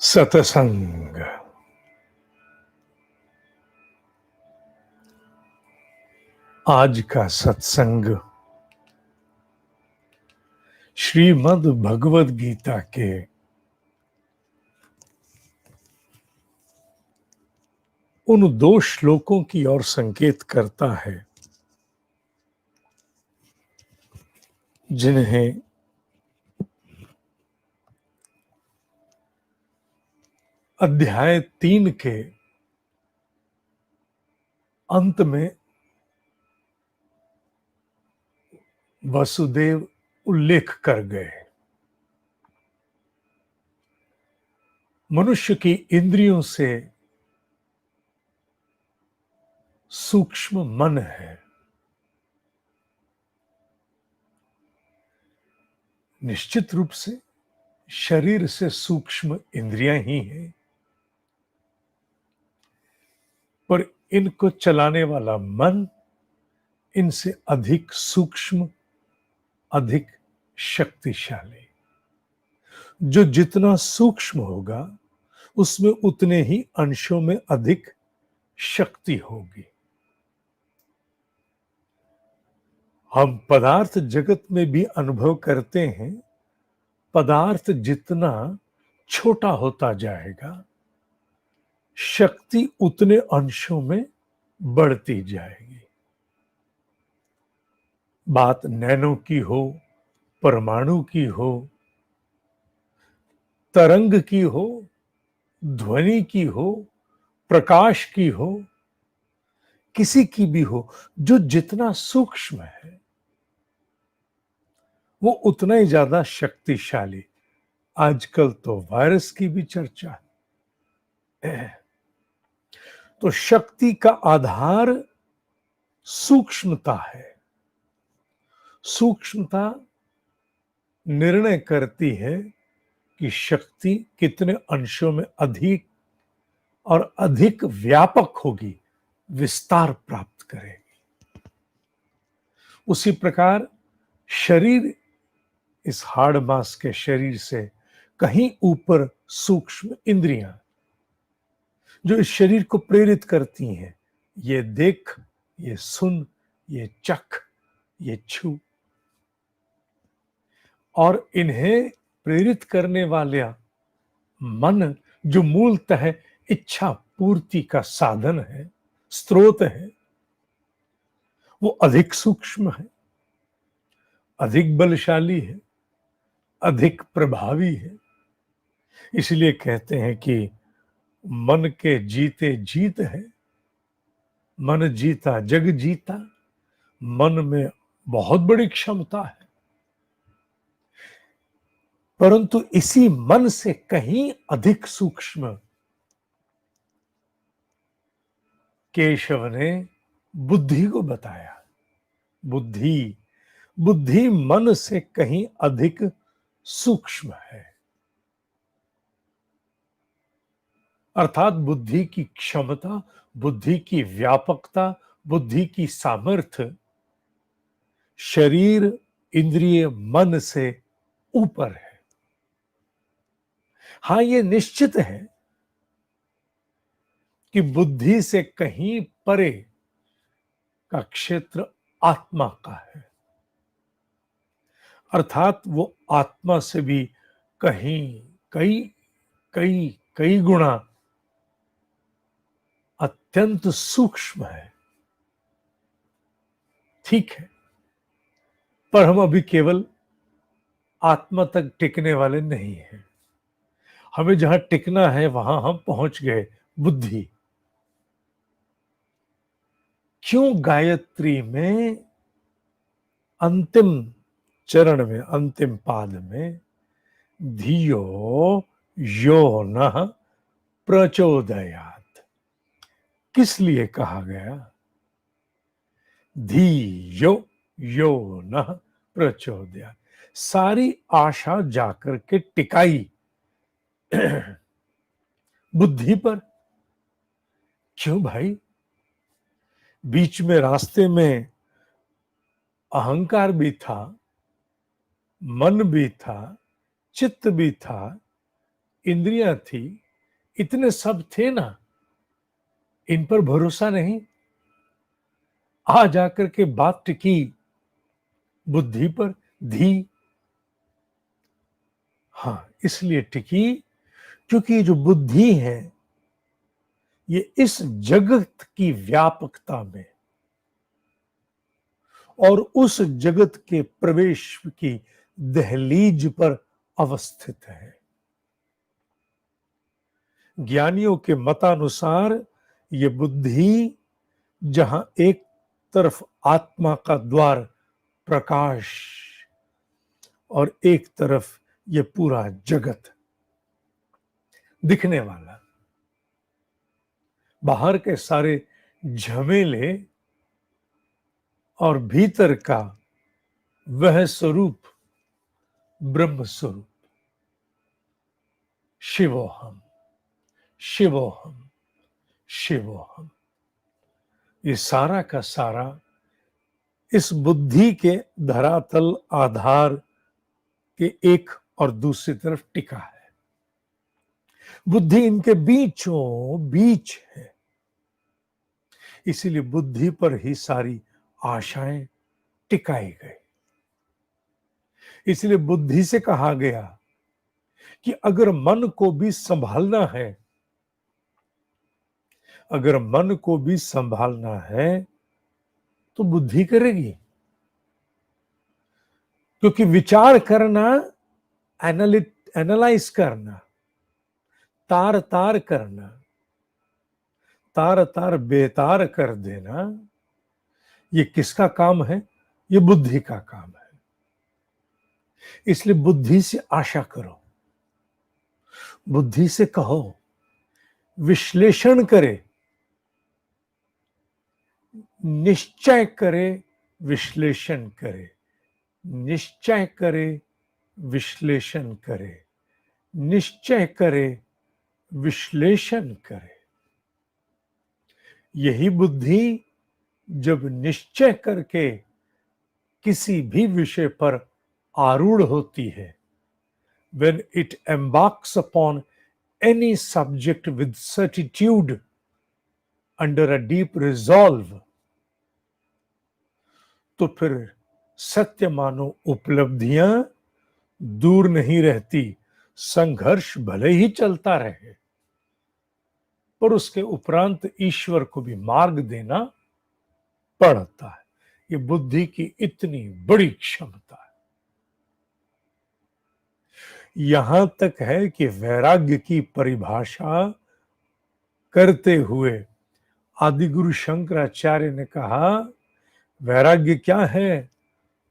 सतसंग। आज का सत्संग श्रीमद् भगवद गीता के उन 2 श्लोकों की ओर संकेत करता है जिन्हें अध्याय 3 के अंत में वसुदेव उल्लेख कर गए। मनुष्य की इंद्रियों से सूक्ष्म मन है। निश्चित रूप से शरीर से सूक्ष्म इंद्रियां ही हैं, पर इनको चलाने वाला मन इनसे अधिक सूक्ष्म, अधिक शक्तिशाली। जो जितना सूक्ष्म होगा उसमें उतने ही अंशों में अधिक शक्ति होगी। हम पदार्थ जगत में भी अनुभव करते हैं, पदार्थ जितना छोटा होता जाएगा शक्ति उतने अंशों में बढ़ती जाएगी। बात नैनो की हो, परमाणु की हो, तरंग की हो, ध्वनि की हो, प्रकाश की हो, किसी की भी हो, जो जितना सूक्ष्म है वो उतना ही ज्यादा शक्तिशाली। आजकल तो वायरस की भी चर्चा है। तो शक्ति का आधार सूक्ष्मता है। सूक्ष्मता निर्णय करती है कि शक्ति कितने अंशों में अधिक और अधिक व्यापक होगी, विस्तार प्राप्त करेगी। उसी प्रकार शरीर, इस हाड़ मांस के शरीर से कहीं ऊपर सूक्ष्म इंद्रियां जो इस शरीर को प्रेरित करती हैं, ये देख, ये सुन, ये चख, ये छू, और इन्हें प्रेरित करने वाला मन जो मूलतः इच्छा पूर्ति का साधन है, स्रोत है, वो अधिक सूक्ष्म है, अधिक बलशाली है, अधिक प्रभावी है। इसलिए कहते हैं कि मन के जीते जीत है, मन जीता जग जीता। मन में बहुत बड़ी क्षमता है, परंतु इसी मन से कहीं अधिक सूक्ष्म केशव ने बुद्धि को बताया। बुद्धि, बुद्धि मन से कहीं अधिक सूक्ष्म है। अर्थात बुद्धि की क्षमता, बुद्धि की व्यापकता, बुद्धि की सामर्थ्य शरीर, इंद्रिय, मन से ऊपर है। हां, ये निश्चित है कि बुद्धि से कहीं परे का क्षेत्र आत्मा का है। अर्थात वो आत्मा से भी कहीं कई कई कई गुना अत्यंत सूक्ष्म है। ठीक है, पर हम अभी केवल आत्मा तक टिकने वाले नहीं हैं। हमें जहां टिकना है वहां हम पहुंच गए, बुद्धि। क्यों गायत्री में अंतिम चरण में, अंतिम पाद में धियो यो नः प्रचोदयात्, किस लिए कहा गया? धियो यो नः प्रचोदयात्, सारी आशा जाकर के टिकाई बुद्धि पर। क्यों भाई? बीच में रास्ते में अहंकार भी था, मन भी था, चित्त भी था, इंद्रियां थी, इतने सब थे ना, इन पर भरोसा नहीं। आ जाकर के बात टिकी बुद्धि पर, धी। हाँ, इसलिए टिकी क्योंकि ये जो बुद्धि है, ये इस जगत की व्यापकता में और उस जगत के प्रवेश की दहलीज पर अवस्थित है। ज्ञानियों के मतानुसार ये बुद्धि, जहां एक तरफ आत्मा का द्वार प्रकाश और एक तरफ ये पूरा जगत दिखने वाला, बाहर के सारे झमेले और भीतर का वह स्वरूप, ब्रह्म स्वरूप, शिवोहम शिवोहम शिवोहम, ये सारा का सारा इस बुद्धि के धरातल आधार के एक और दूसरी तरफ टिका है। बुद्धि इनके बीचों बीच है, इसीलिए बुद्धि पर ही सारी आशाएं टिकाई गई। इसलिए बुद्धि से कहा गया कि अगर मन को भी संभालना है, अगर मन को भी संभालना है तो बुद्धि करेगी, क्योंकि विचार करना, एनालाइज करना, तार तार करना, तार तार बेतार कर देना, ये किसका काम है? ये बुद्धि का काम है। इसलिए बुद्धि से आशा करो, बुद्धि से कहो, विश्लेषण करे, निश्चय करे, विश्लेषण करे, निश्चय करे, विश्लेषण करे, निश्चय करे, विश्लेषण करे। यही बुद्धि जब निश्चय करके किसी भी विषय पर आरूढ़ होती है, when it embarks upon any subject with certitude under a deep resolve, तो फिर सत्य मानो उपलब्धियां दूर नहीं रहती। संघर्ष भले ही चलता रहे, पर उसके उपरांत ईश्वर को भी मार्ग देना पड़ता है। ये बुद्धि की इतनी बड़ी क्षमता है। यहां तक है कि वैराग्य की परिभाषा करते हुए आदिगुरु शंकराचार्य ने कहा, वैराग्य क्या है?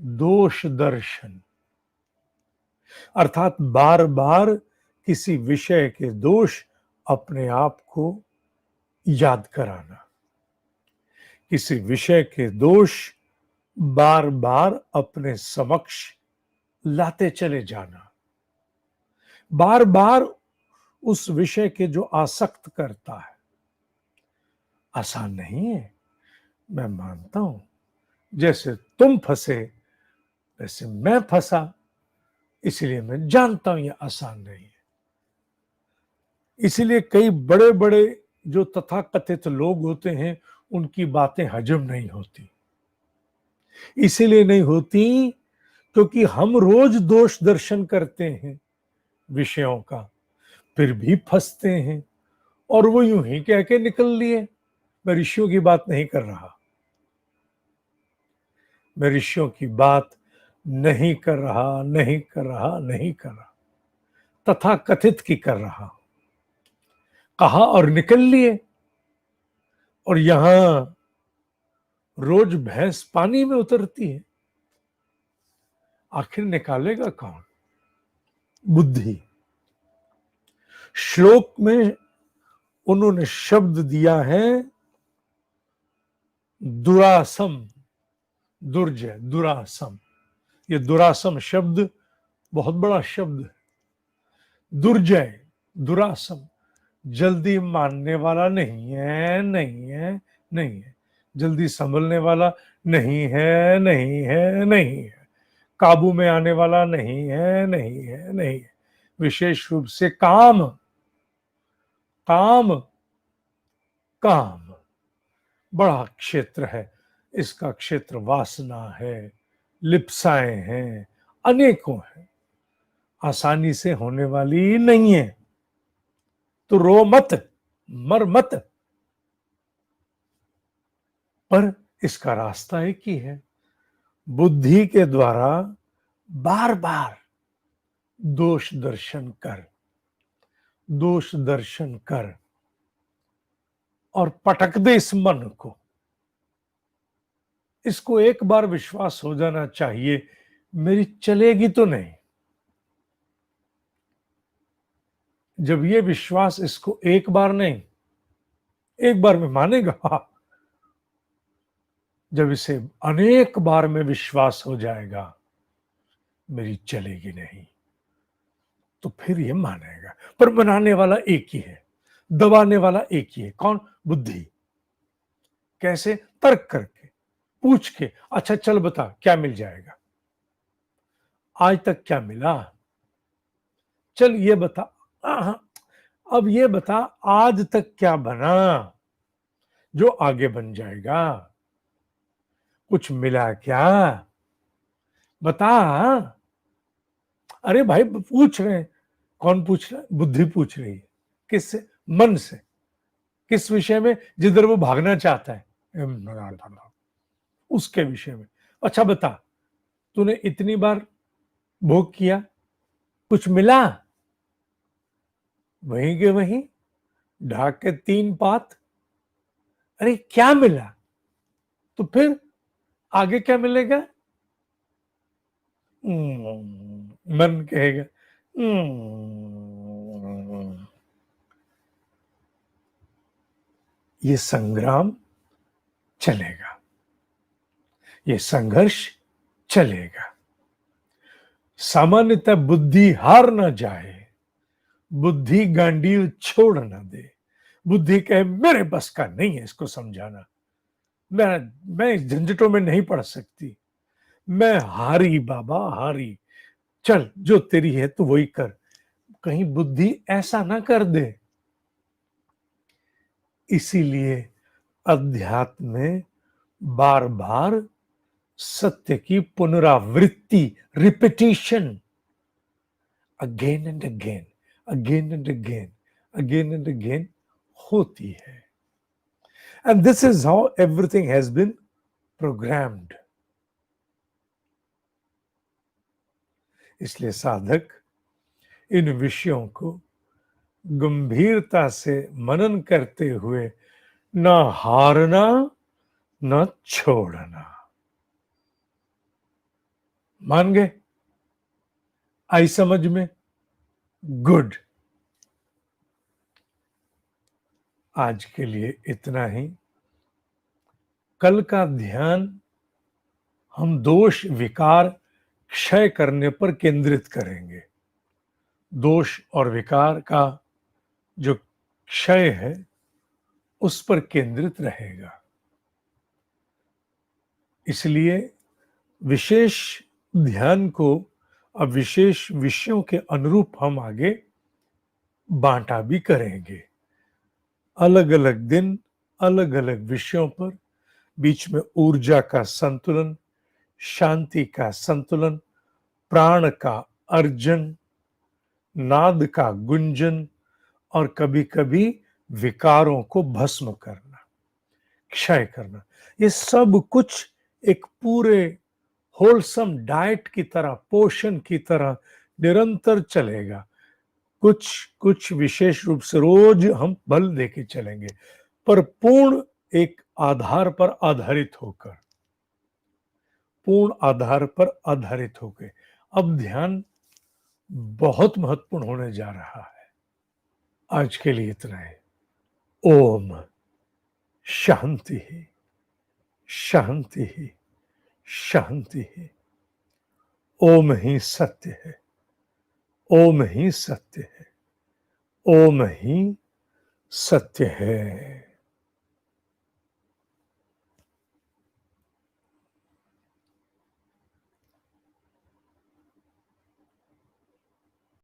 दोष दर्शन, अर्थात बार बार किसी विषय के दोष अपने आप को याद कराना, किसी विषय के दोष बार बार अपने समक्ष लाते चले जाना, बार बार उस विषय के जो आसक्त करता है। आसान नहीं है, मैं मानता हूं। जैसे तुम फंसे वैसे मैं फंसा, इसलिए मैं जानता हूं ये आसान नहीं है। इसलिए कई बड़े बड़े जो तथाकथित लोग होते हैं, उनकी बातें हजम नहीं होती। इसीलिए नहीं होती क्योंकि हम रोज दोष दर्शन करते हैं विषयों का, फिर भी फंसते हैं। और वो यूं ही कह के निकल लिए। मैं ऋषियों की बात नहीं कर रहा, मैं ऋषियों की बात नहीं कर रहा, नहीं कर रहा, नहीं कर रहा, तथा कथित की कर रहा। कहा और निकल लिए। और यहां रोज भैंस पानी में उतरती है, आखिर निकालेगा कौन? बुद्धि। श्लोक में उन्होंने शब्द दिया है दुरासम, दुर्जय, दुरासम। ये दुरासम शब्द बहुत बड़ा शब्द है। दुर्जय, दुरासम, जल्दी मानने वाला नहीं है, नहीं है, नहीं है। जल्दी संभलने वाला नहीं है, नहीं है, नहीं है। काबू में आने वाला नहीं है, नहीं है, नहीं है। विशेष रूप से काम, काम, काम बड़ा क्षेत्र है। इसका क्षेत्र वासना है, लिप्साएं हैं, अनेकों हैं, आसानी से होने वाली नहीं है। तो रो मत, मर मत, पर इसका रास्ता एक ही है। बुद्धि के द्वारा बार बार दोष दर्शन कर, दोष दर्शन कर और पटक दे इस मन को। इसको एक बार विश्वास हो जाना चाहिए, मेरी चलेगी तो नहीं। जब ये विश्वास इसको एक बार नहीं, एक बार में मानेगा, जब इसे अनेक बार में विश्वास हो जाएगा मेरी चलेगी नहीं, तो फिर ये मानेगा। पर बनाने वाला एक ही है, दबाने वाला एक ही है। कौन? बुद्धि। कैसे? तर्क करके, पूछ के, अच्छा चल बता क्या मिल जाएगा, आज तक क्या मिला, चल ये बता, अब ये बता आज तक क्या बना जो आगे बन जाएगा, कुछ मिला क्या, बता। अरे भाई पूछ रहे हैं। कौन पूछ रहा है? बुद्धि पूछ रही है। किससे? मन से। किस विषय में? जिधर वो भागना चाहता है, उसके विषय में। अच्छा बता, तूने इतनी बार भोग किया, कुछ मिला? वहीं के वहीं ढाक के 3 पात। अरे क्या मिला? तो फिर आगे क्या मिलेगा? मन कहेगा ये संग्राम चलेगा, ये संघर्ष चलेगा। सामान्यतः बुद्धि हार ना जाए, बुद्धि गांडीव छोड़ ना दे, बुद्धि कहे मेरे बस का नहीं है इसको समझाना, मैं इस झंझटों में नहीं पड़ सकती, मैं हारी बाबा हारी, चल जो तेरी है तू वही कर। कहीं बुद्धि ऐसा ना कर दे। इसीलिए अध्यात्म में बार बार सत्य की पुनरावृत्ति, repetition, again and again, again and again, again and again होती है। And this is how everything has been programmed. इसलिए साधक इन विषयों को गंभीरता से मनन करते हुए न हारना न छोड़ना। मान गए? आई समझ में? गुड। आज के लिए इतना ही। कल का ध्यान हम दोष विकार क्षय करने पर केंद्रित करेंगे। दोष और विकार का जो क्षय है उस पर केंद्रित रहेगा। इसलिए विशेष ध्यान को अब विशेष विषयों के अनुरूप हम आगे बांटा भी करेंगे। अलग अलग दिन, अलग अलग विषयों पर, बीच में ऊर्जा का संतुलन, शांति का संतुलन, प्राण का अर्जन, नाद का गुंजन, और कभी कभी विकारों को भस्म करना, क्षय करना। ये सब कुछ एक पूरे होलसम डाइट की तरह, पोषण की तरह निरंतर चलेगा। कुछ कुछ विशेष रूप से रोज हम बल देके चलेंगे, पर पूर्ण एक आधार पर आधारित होकर, पूर्ण आधार पर आधारित होकर। अब ध्यान बहुत महत्वपूर्ण होने जा रहा है। आज के लिए इतना है। ओम शांति, शांति, शांति। ओम ही सत्य है, ओम ही सत्य है, ओम ही सत्य है।